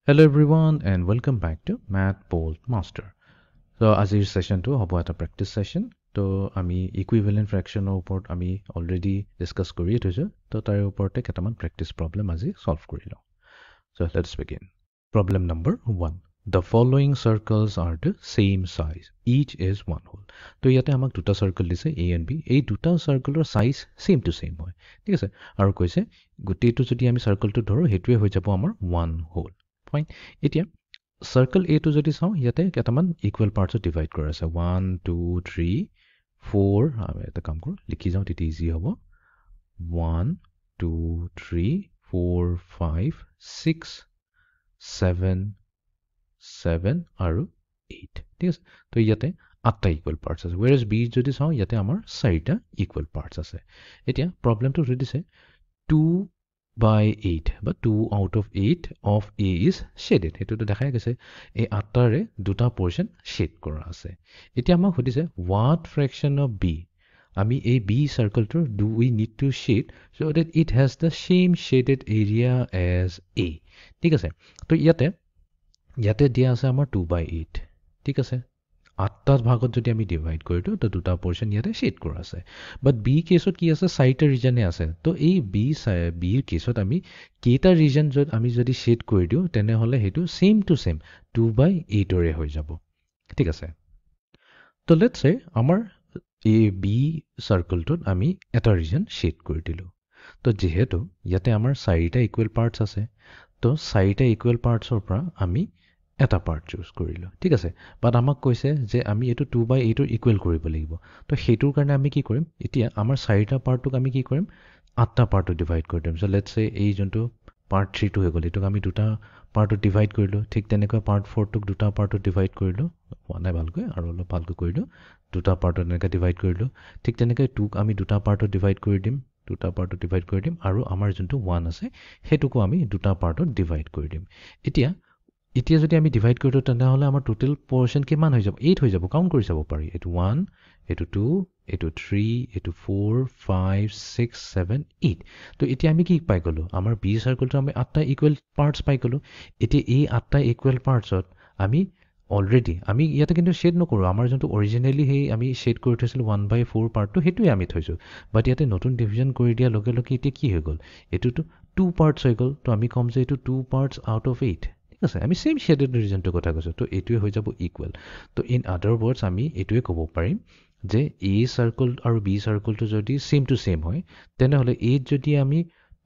Hello everyone and welcome back to Math Bold Master. So আজিৰ সেশনটো হ'ব এটা practice session তো আমি ইকুইভেলেন্ট ফ্ৰেকশনৰ ওপৰত আমি অলৰেডি ডিসকাস কৰিয়ে থৈছো তো তাৰ ওপৰতে কেইটামান প্ৰেক্টিছ প্ৰবলেম আজি সলভ কৰি লওঁ So let's begin. Problem number 1. The following circles are the same size. Each is one whole. তো ইয়াতে আমাক দুটা সাৰ্কেল দিছে A and B. এই দুটা সাৰ্কেলৰ সাইজ সেম টু সেম হয় ঠিক আছে আৰু কৈছে গোটেইটো যদি আমি সাৰ্কেলটো ধৰো হেতুৱে হৈ যাব আমাৰ one whole. Fine. এতিয়া circle A to যদি চাওঁ ইয়াতে কেইটামান equal parts divide কৰা আছে 1 2 3 4 আমি এটা কাম কৰো লিখি যাওঁ তেতিয়া ইজি হ'ব 1 2 3 4 5 6 7 7 আৰু 8 ঠিক আছে তো ইয়াতে 8টা equal parts আছে whereas B যদি চাওঁ ইয়াতে আমাৰ 4টা equal parts আছে এতিয়া প্ৰবলেমটো দিছে 2 by 8 but 2 out of 8 of A is shaded এটো তো দেখাই গৈছে এই 8টাৰে দুটা পোৰশন শেড কৰা আছে এতিয়া আমাক সুধিছে what fraction of B আমি এই B circle-টো do we need to shade so that it has the same shaded area as A ঠিক আছে তো ইয়াতে দিয়া আছে আমাৰ 2 by 8 ঠিক আছে 8টা ভাগত যদি আমি ডিভাইড কৰি দিও তো দুটা পোৰশন ইয়াতে শেড কৰা আছে বাট বি কেছত কি আছে 4টা ৰিজনে আছে তো এই বি ৰ কেছত আমি কেটা ৰিজন আমি যদি শেড কৰি দিও তেনে হলে হেতু সেম টু সেম 2/8 ৰে হৈ যাব ঠিক আছে তো লেটস সে আমাৰ এই বি সাৰ্কেলটোত আমি এটা ৰিজন শেড কৰি দিলো তো যেহেতু ইয়াতে আমাৰ 4টা ইকুৱেল পাৰ্টস আছে তো 4টা ইকুৱেল পাৰ্টছৰ পৰা আমি এটা পাৰ্ট চুজ কৰিলো ঠিক আছে বাট আমাক কৈছে যে আমি এটো 2/8 ৰ ইকুৱেল কৰিব লাগিব তো হেতুৰ কাৰণে আমি কি কৰিম এতিয়া আমাৰ 4টা পাৰ্টক আমি কি কৰিম 8টা পাৰ্টত ডিভাইড কৰি দিম সো লেটস সে এই জন্তু পাৰ্ট 3 টো হৈ গল এটোক আমি দুটা পাৰ্টত ডিভাইড কৰিলো ঠিক তেনেকৈ পাৰ্ট 4 টোক দুটা পাৰ্টত ডিভাইড কৰিলো নাই ভালকৈ আৰু অলপ ভালকৈ কৰিলো দুটা পাৰ্টত এনেকৈ ডিভাইড কৰিলো ঠিক তেনেকৈ 2ক আমি দুটা পাৰ্টত ডিভাইড কৰি দিম আৰু আমাৰ জন্তু 1 আছে হেতুকো আমি দুটা পাৰ্টত ডিভাইড কৰি দিম এতিয়া যদি আমি ডিভাইড কৰি দিও তেনে হলে আমাৰ টোটাল পোৰশন কিমান হৈ যাব 8 হৈ যাব কাউন্ট কৰি চাব পাৰি এটো 1 এটো 2 এটো 3 এটো 4 5 6 7 8 তো এতিয়া আমি কি পাই গলো আমাৰ বি সাৰ্কেলটো আমি 8টা ইকুৱেল পাৰ্টস পাই গলো এতিয়া এই 8টা ইকুৱেল পাৰ্টছত আমি অলৰেডি আমি ইয়াতে কিন্তু শেড নকৰো আমাৰ জন্তু অৰিজিনালি হে আমি শেড কৰি থৈছিল 1/4 পাৰ্টটো হেতুৱে আমি থৈছো বাট ইয়াতে নতুন ডিভিজন কৰি দিয়া লগে লগে এতিয়া কি হৈ গল এটোটো 2 পাৰ্টস হৈ গল তো আমি কম যে এটো 2 পাৰ্টস আউট অফ 8 ঠিক আছে আমি সেম শেডেড ৰিজনটো কথা কৈছো তো এটোৱে হৈ যাব ইকুৱেল তো ইন আদাৰ ওয়াৰ্ডস আমি এটোৱে ক'ব পাৰিম যে A সাৰ্কেল আৰু B সাৰ্কেলটো যদি সেম টু সেম হয় তেনে হলে A যদি আমি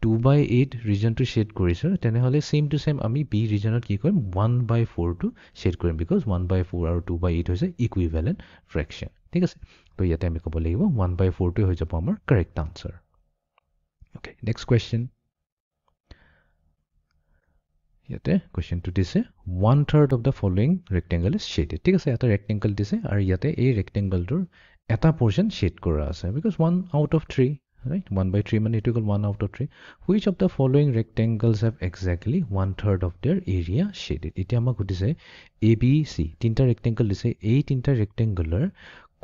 2/8 ৰিজনটো শেড কৰিছো তেনে হলে সেম টু সেম আমি B ৰিজনত কি কৰিম 1/4 টো শেড কৰিম বিকজ 1/4 আৰু 2/8 হৈছে ইকুইভেলেন্ট ফ্ৰেকশন ঠিক আছে তো ইয়াতে আমি ক'ব লাগিব 1/4 টো হৈ যাব আমাৰ correct answer okay next question ইয়াতে কোৱেশ্চনটো দিছে 1/3 of the following rectangle is shaded ঠিক আছে এটা ৰেক্টেংগল দিছে আৰু ইয়াতে এই ৰেক্টেংগলটোৰ এটা পোৰশন শেড কৰা আছে because 1 out of 3 right 1/3 মানে এটো গল 1 out of 3 which of the following rectangles have exactly 1/3 of their area shaded এতিয়া আমাক সুধিছে ABC তিনটা ৰেক্টেংগল দিছে এই তিনটা ৰেক্টেংগুলাৰ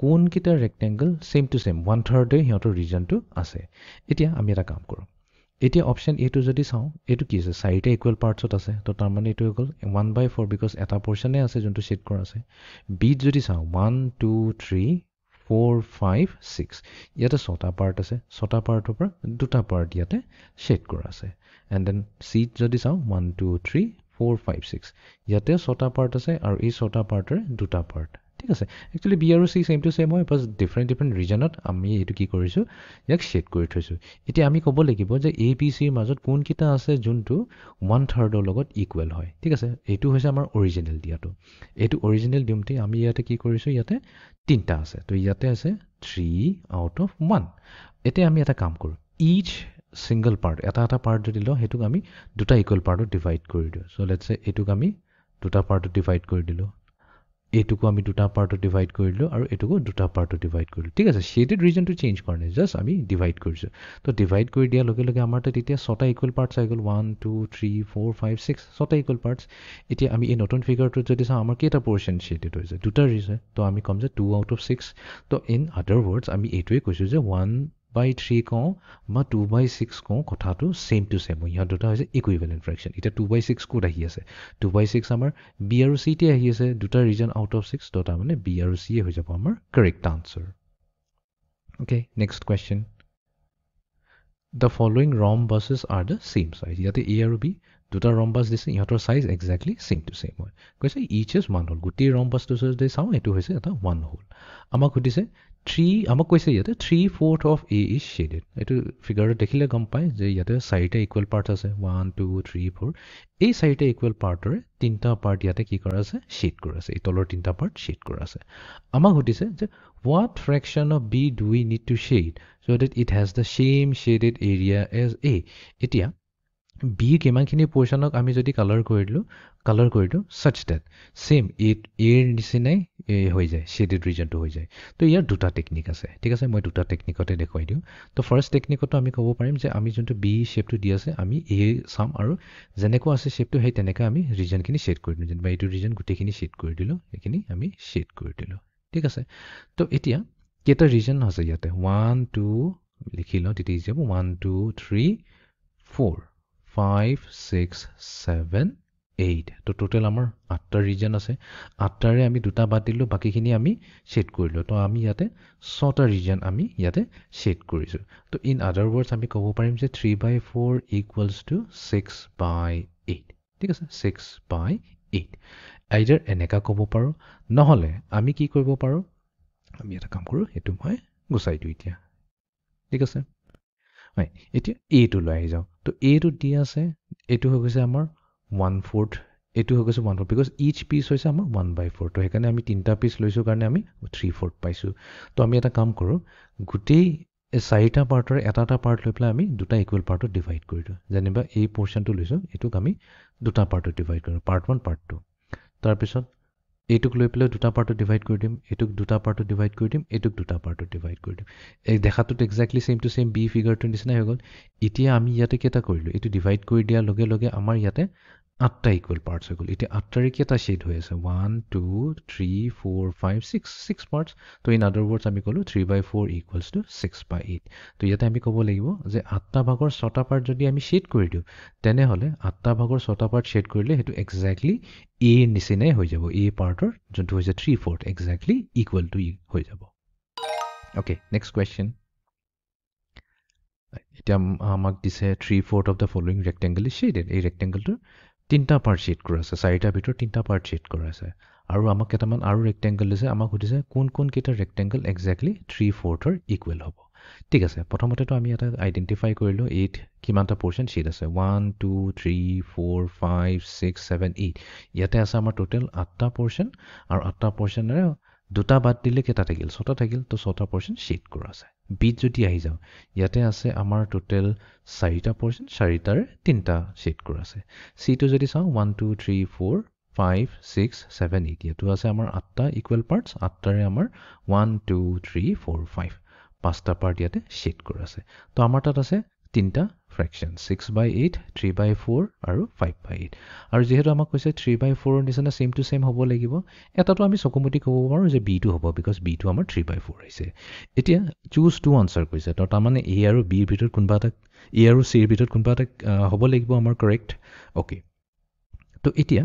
কোন কিটা ৰেক্টেংগল সেম টু সেম 1/3 এ হিয়তৰ ৰিজনটো আছে এতিয়া আমি এটা কাম কৰো এতিয়া অপশন এ টো যদি চাও এটো কি আছে 4টা ইকুৱেল পাৰ্টছত আছে তো তাৰ মানে এটো গল 1/4 বিকজ এটা পোৰশনে আছে যোনটো শেড কৰা আছে বি যদি চাও 1 2 3 4 5 6 ইয়াতে 6টা পাৰ্ট আছে 6টা পাৰ্টৰ পৰা দুটা পাৰ্ট ইয়াতে শেড কৰা আছে এণ্ড দেন সি যদি চাও 1 2 3 4 5 6 ইয়াতে 6টা পাৰ্ট আছে আৰু এই 6টা পাৰ্টৰে দুটা পাৰ্ট ঠিক আছে একচুয়ালি বি আৰু সি সেম টু সেম হয় বাট ডিফাৰেন্ট ৰিজনত আমি এটো কি কৰিছো ইয়াক শেড কৰি থৈছো এতিয়া আমি ক'ব লাগিব যে এ বি সি ৰ মাজত কোন কিটা আছে যোনটো 1/3 ৰ লগত ইকুৱেল হয় ঠিক আছে এটো হৈছে আমাৰ অৰিজিনাল দিয়াটো এটো অৰিজিনাল দিমতে আমি ইয়াতে কি কৰিছো ইয়াতে তিনটা আছে তো ইয়াতে আছে 3 out of 1 এতিয়া আমি এটা কাম কৰো ইচ সিঙ্গল পাৰ্ট এটা পাৰ্ট যদি ল হেতুক আমি দুটা ইকুৱেল পাৰ্টত ডিভাইড কৰি দিও সো লেটস সে এটুক আমি দুটা পাৰ্টত ডিভাইড কৰি দিলো এটুকু আমি দুটা পাৰ্টত ডিভাইড কৰিলো আৰু এটুকু দুটা পাৰ্টত ডিভাইড কৰিলো ঠিক আছে শেডেড ৰিজনটো চেঞ্জ কৰা নাই জাস্ট আমি ডিভাইড কৰিছো তো ডিভাইড কৰি দিয়া লগে লগে আমাৰ তাত এতিয়া 6টা ইকুৱেল পাৰ্টস আই গল 1 2 3 4 5 6 6টা ইকুৱেল পাৰ্টস এতিয়া আমি এই নতুন ফিগাৰটো যদি চাও আমাৰ কেটা পোৰশন শেডেড হৈছে দুটা ৰিজন তো আমি কম যে 2 out of 6 তো ইন আদাৰ ওয়াৰ্ডস আমি এটোৱে কৈছো যে 1 by 3 কওঁ বা 2 by 6 কওঁ কথাটো সেম টু সেম ইহঁত দুটা হৈছে ইকুইভেলেণ্ট ফ্ৰেকশ্যন এতিয়া 2 by 6 ক'ত আহি আছে 2 by 6 আমাৰ বি আৰু চিতে আহি আছে দুটা ৰিজন আউট অফ 6 তো তাৰমানে বি আৰু চি হৈ যাব আমাৰ correct answer okay next question The following rhombuses are the same size. ইয়াতে A আৰু B দুটা rhombus দিছে ইহঁতৰ size exactly same to same হয় কৈছে ইচ ইজ 1 হোল গোটেই rhombusটো যদি চাওঁ এইটো হৈছে এটা 1 হোল আমাক সুধিছে 3 আমাক কৈছে ইয়াতে 3/4 of A is shaded এইটো ফিগাৰটো দেখিলে গম পায় যে ইয়াতে চাৰিটা ইকুৱেল পাৰ্টছ আছে 1 2 3 4 এই চাৰিটা ইকুৱেল পাৰ্টৰে তিনিটা পাৰ্ট ইয়াতে কি কৰা আছে শেড কৰা আছে এই তলৰ তিনিটা পাৰ্ট শেড কৰা আছে আমাক সুধিছে যে what fraction of B do we need to shade so that it has the same shaded area as A এতিয়া B কিমানখিনি পোৰ্শনক আমি যদি কালাৰ কৰিলো such that same A এৰ নিচিনাই হৈ যায় শেডেড ৰিজনটো হৈ যায় তো ইয়াৰ দুটা টেকনিক আছে ঠিক আছে মই দুটা টেকনিকতে দেখুৱাই দিওঁ তো ফাৰ্ষ্ট টেকনিকটো আমি ক'ব পাৰিম যে আমি যোনটো B শেপটো দি আছে আমি A চাম আৰু যেনেকুৱা আছে শেপটো সেই তেনেকৈ আমি ৰিজনখিনি শেড কৰি দিওঁ যেনিবা এইটো ৰিজন গোটেইখিনি শেড কৰি দিলোঁ এইখিনি আমি শেড কৰি দিলোঁ ঠিক আছে তো এতিয়া কেইটা ৰিজন আছে ইয়াতে 1 2 লিখি লওঁ তেতিয়া যাব 1 2 3 4 5 6 7 8 তো টোটেল আমাৰ 8টা ৰিজন আছে 8টাৰে আমি দুটা বাদ দিলোঁ বাকিখিনি আমি শেড কৰিলোঁ তো আমি ইয়াতে 6টা ৰিজন আমি ইয়াতে শেড কৰিছোঁ তো ইন আদাৰ ৱৰ্ডছ আমি ক'ব পাৰিম যে 3/4 ইকুৱেলছ টু 6/8 ঠিক আছে 6/8 আইদাৰ এনেকা ক'ব পাৰোঁ নহ'লে আমি কি কৰিব পাৰোঁ আমি এটা কাম কৰোঁ এইটো মই গুচাই দিওঁ এতিয়া ঠিক আছে হয় এতিয়া এটো লৈ আহি যাওঁ তো এটো দি আছে এইটো হৈ গৈছে আমাৰ 1/4 এইটো হৈ গৈছে 1/4 বিকজ ইচ পিচ হৈছে আমাৰ 1/4 তো সেইকাৰণে আমি তিনিটা পিচ লৈছোঁ কাৰণে আমি 3/4 পাইছোঁ তো আমি এটা কাম কৰোঁ গোটেই চাৰিটা পাৰ্টৰ এটা পাৰ্ট লৈ পেলাই আমি দুটা ইকুৱেল পাৰ্টত ডিভাইড কৰি দিওঁ যেনিবা এই পোৰ্শনটো লৈছোঁ এইটোক আমি দুটা পাৰ্টত ডিভাইড কৰোঁ পাৰ্ট 1 পাৰ্ট 2 তাৰপিছত এইটোক লৈ পেলাই দুটা পাৰ্টত ডিভাইড কৰি দিম এইটোক দুটা পাৰ্টত ডিভাইড কৰি দিম এইটোক দুটা পাৰ্টত ডিভাইড কৰি দিম এই দেখাটোত exactly same to same B ফিগাৰটোৰ নিচিনাই হৈ গ'ল এতিয়া আমি ইয়াতে কেইটা কৰিলোঁ এইটো ডিভাইড কৰি দিয়াৰ লগে লগে আমাৰ ইয়াতে 8টা ইকুৱেল পাৰ্টছ হৈ গ'ল এতিয়া 8টাৰে কেইটা শেড হৈ আছে 1 2 3 4 5 6 পাৰ্টছ তো ইন আদাৰ ৱৰ্ডছ আমি ক'লোঁ 3/4 ইকুৱেলছ টু 6/8 তো ইয়াতে আমি ক'ব লাগিব যে 8টা ভাগৰ 6টা পাৰ্ট যদি আমি শেড কৰি দিওঁ তেনেহ'লে 8টা ভাগৰ 6টা পাৰ্ট শেড কৰিলে সেইটো এক্স্যাক্টলি এ নিচিনাই হৈ যাব এ পাৰ্টৰ যোনটো হৈছে 3/4 এক্স্যাক্টলি ইকুৱেল টু ই হৈ যাব অ'কে নেক্সট কুৱেশ্যন এতিয়া আমাক দিছে 3/4 of the following rectangle is shaded এই ৰেক্টেংগলটোৰ তিনিটা পাৰ্ট শেড কৰা আছে চাৰিটাৰ ভিতৰত তিনিটা পাৰ্ট শেড কৰা আছে আৰু আমাক কেইটামান আৰু ৰেক্টেংগল দিছে আমাক সুধিছে কোন কেইটা ৰেক্টেংগল এক্স্যাক্টলি 3/4 ইকুৱেল হ'ব ঠিক আছে প্ৰথমতেতো আমি এটা আইডেণ্টিফাই কৰিলোঁ 8 কিমানটা পোৰ্শন শেড আছে 1 2 3 4 5 6 7 8 ইয়াতে আছে আমাৰ টোটেল 8টা পোৰ্শন আৰু 8টা পোৰ্শনেৰে দুটা বাদ দিলে কেইটা থাকিল 6টা থাকিল তো 6টা পোৰ্শন শেড কৰা আছে বিত যদি আহি যাওঁ ইয়াতে আছে আমাৰ টোটেল 4টা পোৰ্শন 4টাৰে 3টা শেড কৰা আছে সিটো যদি চাওঁ 1 2 3 4 5 6 7 8 ইয়াতো আছে আমাৰ 8টা ইকুৱেল পাৰ্টছ 8টাৰে আমাৰ 1 2 3 4 5 5টা পাৰ্ট ইয়াতে শেড কৰা আছে তো আমাৰ তাত আছে তিনিটা ফ্ৰেকশ্যন 6/8 3/4 আৰু 5/8 আৰু যেহেতু আমাক কৈছে 3/4 নিচিনা সেম টু সেম হ'ব লাগিব এটাতো আমি চকুমুটি ক'ব পাৰোঁ যে বিটো হ'ব বিকজ বিটো আমাৰ 3/4 আহিছে এতিয়া চুজ টু আনচাৰ কৈছে তো তাৰমানে এ আৰু বিৰ ভিতৰত কোনোবা এটা এ আৰু চিৰ ভিতৰত কোনোবা এটা হ'ব লাগিব আমাৰ কাৰেক্ট অ'কে তো এতিয়া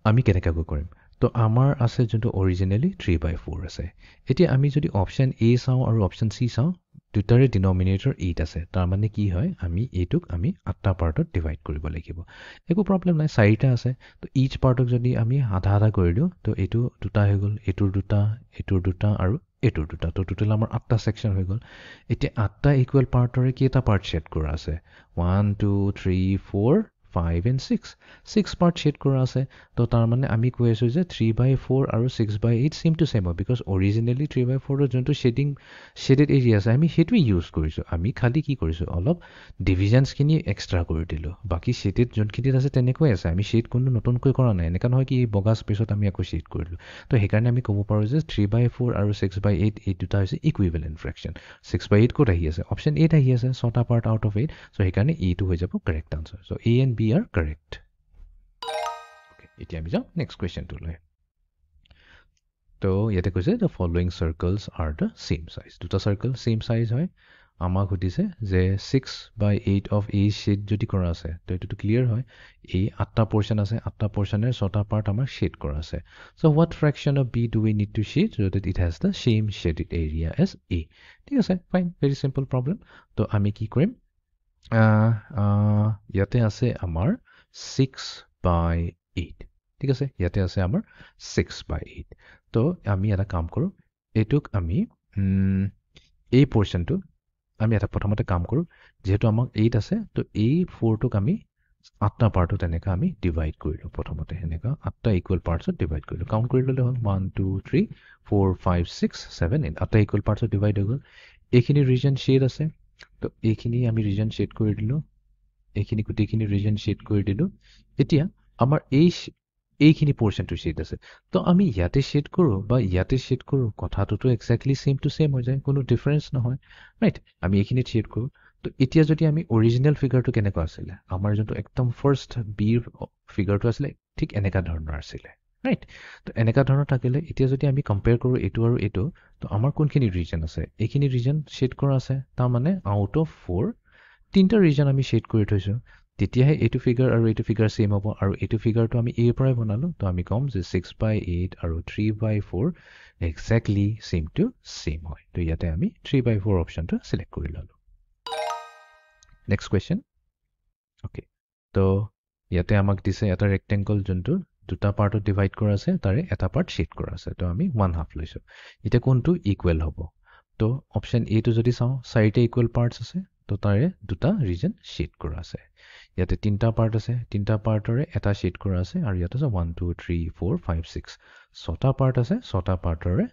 আমি কেনেকৈ কৰিম তো আমাৰ আছে যোনটো অৰিজিনেলি 3/4 আছে এতিয়া আমি যদি অপশ্যন এ চাওঁ আৰু অপশ্যন চি চাওঁ দুটাৰে ডিনমিনেটৰ 8 আছে তাৰমানে কি হয় আমি এইটোক আমি 8টা পাৰ্টত ডিভাইড কৰিব লাগিব একো প্ৰব্লেম নাই 4টা আছে তো ইচ পাৰ্টক যদি আমি আধা আধা কৰি দিওঁ তো এইটো দুটা হৈ গ'ল এইটোৰ দুটা আৰু এইটোৰ দুটা তো টোটেল আমাৰ 8টা ছেকশ্যন হৈ গ'ল এতিয়া 8টা ইকুৱেল পাৰ্টৰে কেইটা পাৰ্ট শেড কৰা আছে 1 2 3 4 5 and 6 পাৰ্ট শেড কৰা আছে তো তাৰমানে আমি কৈ আছোঁ যে 3/4 আৰু 6/8 সেম টু সেম হয় বিকজ অৰিজিনেলি 3/4ৰ যোনটো শেডেড এৰিয়া আছে আমি সেইটোৱে ইউজ কৰিছোঁ আমি খালি কি কৰিছোঁ অলপ ডিভিজনছখিনি এক্সট্ৰা কৰি দিলোঁ বাকী শেডেড যোনখিনিত আছে তেনেকৈ আছে আমি শেড কোনো নতুনকৈ কৰা নাই এনেকুৱা নহয় কি এই বগা স্পেচত আমি আকৌ শেড কৰিলোঁ তো সেইকাৰণে আমি ক'ব পাৰোঁ যে 3/4 আৰু 6/8 এই দুটা হৈছে ইকুইভেলেণ্ট ফ্ৰেকশ্যন 6/8 ক'ত আহি আছে অপশ্যন 8 আহি আছে 6টা পাৰ্ট আউট অফ 8 চ' সেইকাৰণে এইটো হৈ যাব correct answer so' A and B are correct এতিয়া আমি যাওঁ নেক্সট কুৱেশ্যনটোলৈ তো ইয়াতে কৈছে the following circles are the same size দুটা চাৰ্কল ছেম চাইজ হয় আমাক সুধিছে যে 6/8 অফ A শেড যদি কৰা আছে তো এইটোতো ক্লিয়াৰ হয় এই 8টা পোৰ্শন আছে 8টা পোৰ্শনেৰ 6টা পাৰ্ট আমাৰ শেড কৰা আছে so what fraction of B do we need to shade so that it has the same shaded area as A ঠিক আছে fine very simple problem তো আমি কি কৰিম ইয়াতে আছে আমাৰ 6/8 ঠিক আছে ইয়াতে আছে আমাৰ 6/8 তো আমি এটা কাম কৰো এটুক আমি এই পোৰ্শনটো আমি এটা প্ৰথমতে কাম কৰো যেহেতু আমাক 8 আছে তো এই 4 টুক আমি 8টা পাৰ্টত এনেকা আমি ডিভাইড কৰিলো প্ৰথমতে এনেকা 8টা ইকুৱেল পাৰ্টছত ডিভাইড কৰিলো কাউন্ট কৰি ললে হ'ল 1 2 3 4 5 6 7 8 8টা ইকুৱেল পাৰ্টছত ডিভাইড হৈ গ'ল এইখিনি ৰিজন শেড আছে তো এইখিনি আমি ৰিজন শেড কৰি দিলো এইখিনি গুটেইখিনি ৰিজন শেড কৰি দিলো এতিয়া আমাৰ এইখিনি পোৰ্শনটো শেড আছে তো আমি ইয়াতে শেড কৰো বা ইয়াতে শেড কৰো কথাটোতো এক্স্যাক্টলি সেম টু সেম হৈ যায় কোনো ডিফাৰেন্স নহয় ৰাইট আমি এইখিনি শেড কৰো তো এতিয়া যদি আমি অৰিজিনাল ফিগাৰটো কেনেকুৱা আছিলে আমাৰ যোনটো একদম ফাৰ্ষ্ট বিৰ ফিগাৰটো আছিলে ঠিক এনেকা ধৰণৰ আছিলে ৰাইট তো এনেকা ধৰণৰ থাকিলে এতিয়া যদি আমি কম্পেয়াৰ কৰো এটো আৰু এটো তো আমাৰ কোনখিনি ৰিজন আছে এইখিনি ৰিজন শেড কৰা আছে তাৰ মানে আউট অফ 4 তিনটা ৰিজন আমি শেড কৰি থৈছো তেতিয়াহে এইটো ফিগাৰ আৰু এইটো ফিগাৰ সেম হ'ব আৰু এইটো ফিগাৰটো আমি এৰ পৰাই বনালো তো আমি কম যে 6/8 আৰু 3/4 এক্স্যাক্টলি সেম টু সেম হয় তো ইয়াতে আমি 3/4 অপশনটো সিলেক্ট কৰি ললো নেক্সট কোৱেশ্চন ওকে তো ইয়াতে আমাক দিছে এটা ৰেক্টেংগল যোনটো দুটা পাৰ্টত ডিভাইড কৰা আছে তাৰে এটা পাৰ্ট শেড কৰা আছে তো আমি 1/2 লৈছো এতিয়া কোনটো ইকুৱেল হ'ব তো অপশন এ টো যদি চাও চাৰিটা ইকুৱেল পাৰ্টস আছে তো তাৰে দুটা ৰিজন শেড কৰা আছে ইয়াতে তিনটা পাৰ্ট আছে তিনটা পাৰ্টৰে এটা শেড কৰা আছে আৰু ইয়াতে আছে 1 2 3 4 5 6 ছটা পাৰ্ট আছে ছটা পাৰ্টৰে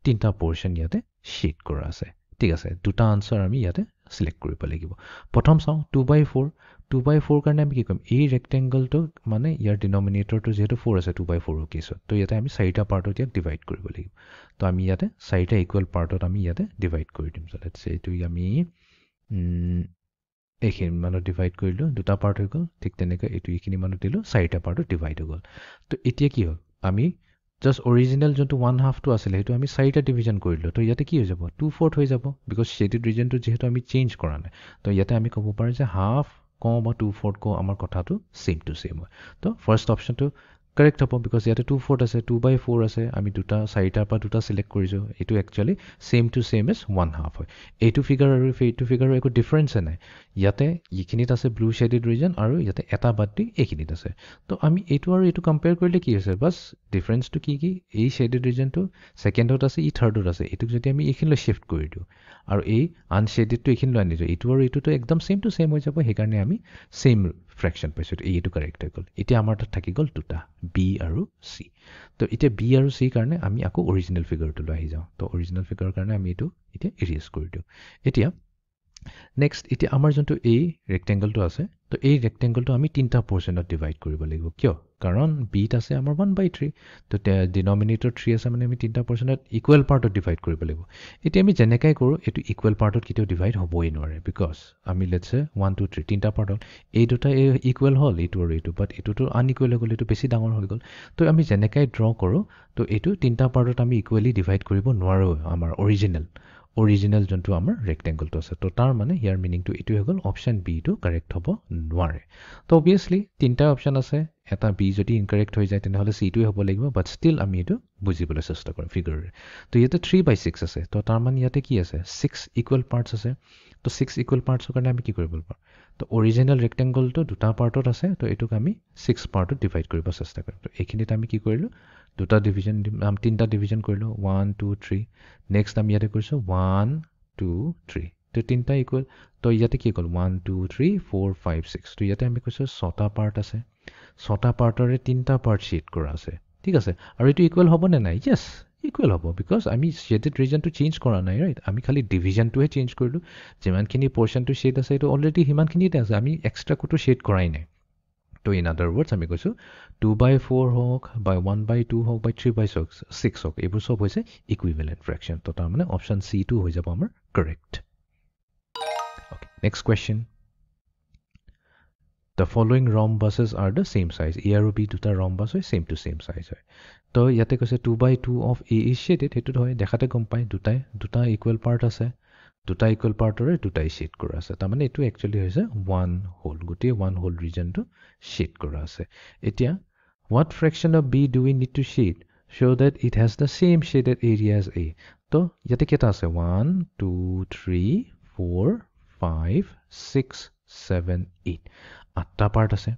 তিনটা পোৰ্শন ইয়াতে শেড কৰা আছে ঠিক আছে দুটা আনসাৰ আমি ইয়াতে সিলেক্ট কৰিব লাগিব প্ৰথম চাও 2/4 2/4 কাৰণে আমি কি কৰিম এই ৰেক্টেংগলটো মানে ইয়াৰ ডিনোমিনেটৰটো যেহেতু 4 আছে 2/4 ৰ কেছত তো ইয়াতে আমি চাৰিটা পাৰ্টত ইয়াক ডিভাইড কৰিব লাগিব তো আমি ইয়াতে চাৰিটা ইকুৱেল পাৰ্টত আমি ইয়াতে ডিভাইড কৰি দিম so let's say এইটো আমি এইখিনি মানত ডিভাইড কৰিলো দুটা পাৰ্ট হৈ গ'ল ঠিক তেনেকৈ এইটো এইখিনি মানত দিলো চাৰিটা পাৰ্টত ডিভাইড হৈ গ'ল তো এতিয়া কি হ'ল আমি জাস্ট অৰিজিনাল যোনটো 1/2 টো আছিল সেইটো আমি চাৰিটা ডিভিজন কৰিলো তো ইয়াতে কি হৈ যাব 2/4 হৈ যাব বিকজ শেডেড ৰিজনটো যেহেতু আমি চেঞ্জ কৰা নাই তো ইয়াতে আমি ক'ব পাৰো যে হাফ কম বা 2/4 কো আমাৰ কথাটো সেম টু সেম হয় তো ফাৰ্স্ট অপশনটো কাৰেক্ট হ'ব বিকজ ইয়াতে 2/4 আছে 2/4 আছে আমি দুটা চাৰিটাৰ পৰা দুটা সিলেক্ট কৰিছো এইটো actually same to same as 1/2 হয় এইটো ফিগাৰ আৰু এইটো ফিগাৰৰ একো ডিফাৰেন্স নাই ইয়াতে এইখিনিত আছে ব্লু শেডেড ৰিজন আৰু ইয়াতে এটা বাদ দি এইখিনিত আছে তো আমি এইটো আৰু এইটো কম্পেয়াৰ কৰিলে কি হৈছে বাস ডিফাৰেন্সটো কি এই শেডেড ৰিজনটো সেকেন্ডত আছে ই থাৰ্ডত আছে এইটোক যদি আমি এইখিনিলৈ শিফট কৰি দিও আৰু এই আনশেডেডটো এইখিনিলৈ আনি দিও এইটো আৰু এইটোটো একদম সেম টু সেম হৈ যাব সেইকাৰণে আমি সেম ফ্ৰেকশন পাইছো এইটো কাৰেক্ট হৈ গ'ল এতিয়া আমাৰ তাত থাকি গ'ল দুটা বি আৰু সি তো এতিয়া বি আৰু সি কাৰণে আমি আকৌ অৰিজিনাল ফিগাৰটো লৈ আহি যাওঁ তো অৰিজিনাল ফিগাৰৰ কাৰণে আমি এইটো এতিয়া ইৰেজ কৰি দিওঁ এতিয়া নেক্সট এতিয়া আমাৰ যোনটো এই ৰেক্টেংগলটো আছে তো এই ৰেক্টেংগলটো আমি তিনটা পোৰ্শনত ডিভাইড কৰিব লাগিব কিয় কাৰণ বিত আছে আমাৰ 1/3 তো ডিনোমিনেটৰ 3 আছে মানে আমি তিনটা পোৰ্শনত ইকুৱেল পাৰ্টত ডিভাইড কৰিব লাগিব এতিয়া আমি যেনেকৈ কৰো এটো ইকুৱেল পাৰ্টত কিটো ডিভাইড হ'বই নোৱাৰে বিকজ আমি লেটস সে 1 2 3 তিনটা পাৰ্টত এই দুটা ইকুৱেল হ'ল এইটো আৰু এইটো বাট এইটোটো আনইকুৱেল হৈ গ'ল এইটো বেছি ডাঙৰ হৈ গ'ল তো আমি যেনেকৈ ড্ৰ কৰো তো এইটো তিনটা পাৰ্টত আমি ইকুৱেলি ডিভাইড কৰিব নোৱাৰো আমাৰ অৰিজিনাল যোনটো আমাৰ ৰেক্টেংগলটো আছে তো তাৰ মানে ইয়াৰ মিনিংটো এইটো হৈ গ'ল অপশন বি টো কাৰেক্ট হ'ব নোৱাৰে তো অবভিয়াসলি তিনটা অপশন আছে এটা বি যদি ইনকাৰেক্ট হৈ যায় তেনেহলে সি টোই হ'ব লাগিব বাট ষ্টিল আমি এইটো বুজিবলৈ চেষ্টা কৰিম ফিগাৰৰে তো ইয়াতে 3/6 আছে তো তাৰ মানে ইয়াতে কি আছে 6 ইকুৱেল পাৰ্টস আছে তো 6 ইকুৱেল পাৰ্টছৰ কাৰণে আমি কি কৰিব পাৰোঁ তো অৰিজিনাল ৰেক্টেংগলটো দুটা পাৰ্টত আছে তো এইটোক আমি 6 পাৰ্টত ডিভাইড কৰিব চেষ্টা কৰিম তো এইখিনিত আমি কি কৰিলো দুটা ডিভিজন তিনটা ডিভিজন কৰিলো 1 2 3 নেক্সট আমি ইয়াতে কৰিছো 1 2 3 তো তিনটা ইকুৱেল তো ইয়াতে কি গ'ল 1 2 3 4 5 6 তো ইয়াতে আমি কৈছো ছটা পাৰ্ট আছে ছটা পাৰ্টৰে তিনটা পাৰ্ট শেড কৰা আছে ঠিক আছে আৰু এটো ইকুৱেল হ'ব নে নাই yes ইকুৱেল হ'ব বিকজ আমি শেডেড ৰিজনটো চেঞ্জ কৰা নাই ৰাইট আমি খালি ডিভিজনটোহে চেঞ্জ কৰিলো যিমানখিনি পোৰ্শনটো শেড আছে এটো অলৰেডি হিমানখিনিতে আছে আমি এক্সট্ৰা কোটো শেড কৰাই নাই তো ইন আদাৰ ৱৰ্ডছ আমি কৈছো 2/4 হওক বা 1/2 হওক বা 3/6 হওক এইবোৰ সব হৈছে ইকুইভেলেন্ট ফ্ৰেকশন তো তাৰ মানে অপশন সি টো হৈ যাব আমাৰ correct okay next question the following rhombuses are the same size a আৰু b দুটা rhombus হয় same to same size হয় তো ইয়াতে কৈছে 2/2 of a is shaded হেতু হয় দেখাতে গম পাই দুটা ইকুৱেল পাৰ্ট আছে দুটা ইকুৱেল পাৰ্টৰে দুটাই শ্বেড কৰা আছে তাৰমানে এইটো একচুৱেলি হৈছে ওৱান হোল গোটেই ওৱান হোল ৰিজনটো শ্বেড কৰা আছে এতিয়া what fraction of B do we need to shade show that it has the same shaded area as A তো ইয়াতে কেইটা আছে 1 2 3 4 5 6 7 8 আঠটা পাৰ্ট আছে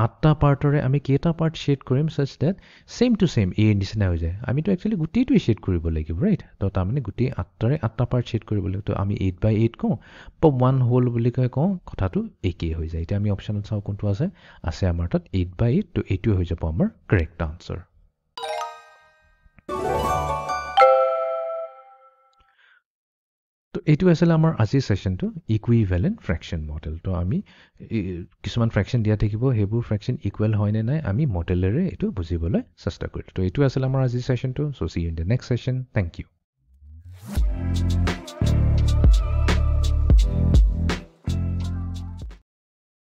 আঠটা পাৰ্টৰে আমি কেইটা পাৰ্ট শ্বেড কৰিম such that same to same A নিচিনা হৈ যায় আমিতো একচুৱেলি গোটেইটো শ্বেড কৰিব লাগিব ৰাইট তো তাৰমানে গোটেই আঠটাৰে আঠটা পাৰ্ট শ্বেড কৰিব লাগিব তো আমি 8/8 কওঁ প 1 হোল বুলি কওঁ কথাটো একেই হৈ যায় এতিয়া আমি অপশ্যনত চাওঁ কোনটো আছে আমাৰ তাত 8/8 তো এইটোৱে হৈ যাব আমাৰ কাৰেক্ট আনসাৰ তো এইটো আছিল আমাৰ আজিৰ সেশনটো ইকুইভ্যালেন্ট ফ্ৰেকশন মডেল তো আমি কিছুমান ফ্ৰেকশন দিয়া থাকিব হেবুৰ ফ্ৰেকশন ইকুৱেল হয় নে নাই আমি মডেলেৰে এইটো বুজিবলৈ চেষ্টা কৰিলো তো এইটো আছিল আমাৰ আজিৰ সেশনটো so see you in the next session thank U